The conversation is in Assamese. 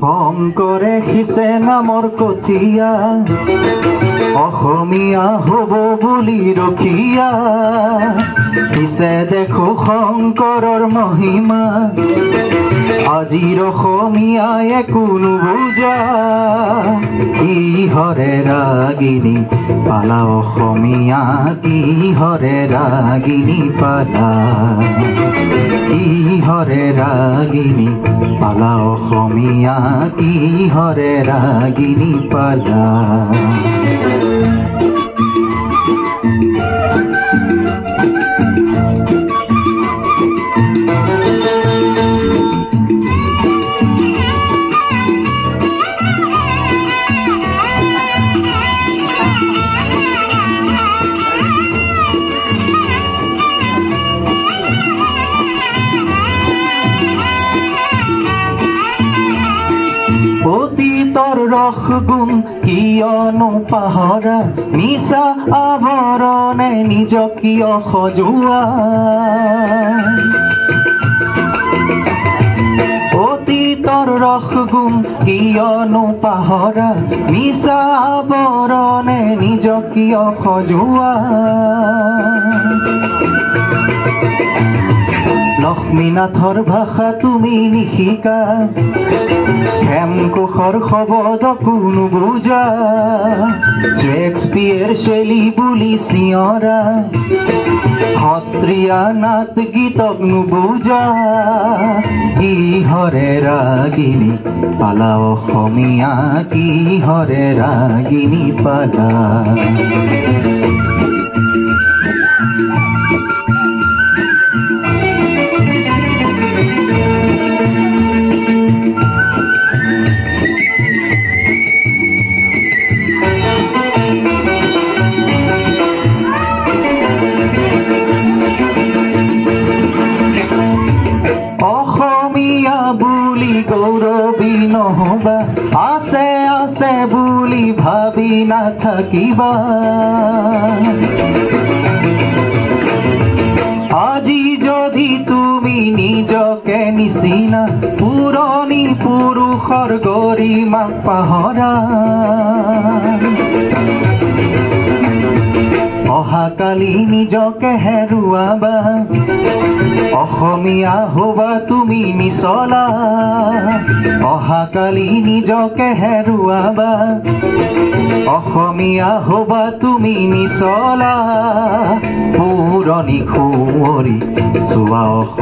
শংকৰে সিঁচে নামৰ কঠীয়া অসমীয়া হ'ব বুলি ৰখীয়া পিছে দেখো শংকৰৰ মহিমা আজিৰ অসমীয়াই একো নুবুজা কিহৰে ৰাগিনী পালা অসমীয়া কিহৰে ৰাগিনী পালা কিহৰে ৰাগিনী পালা অসমীয়া কিহৰে ৰাগিনী পালা অতীতৰ ৰস গুণ কিয়নো পাহৰা মিছা আৱৰণে নিজক কিয় সজোৱা অতীতৰ ৰস গুণ কিয়নো পাহৰা মিছা আৱৰণে নিজক কিয় সজোৱা লক্ষ্মীনাথৰ ভাষা তুমি নিশিকা হেমকোষৰ শব্দ কোনো বুজা শ্বেক্সপিয়েৰ শৈলী বুলি চিঞৰা সত্ৰীয়া নাট গীতক নুবুজা কিহৰে ৰাগিনী পালা অসমীয়া কিহৰে ৰাগিনী পালা বুলি গৌৰৱী নহবা আছে আছে বুলি ভাবি নাথাকিবা আজি যদি তুমি নিজকে নিচিনা পুৰণি পুৰুষৰ গৰিমাক পাহৰা অহাকালি নিজকে হেৰুৱাবা অসমীয়া হবা তুমি নিচলা অহাকালি নিজকে হেৰুৱাবা অসমীয়া হবা তুমি নিচলা পুৰণি খুঁৱৰী চোৱা অসম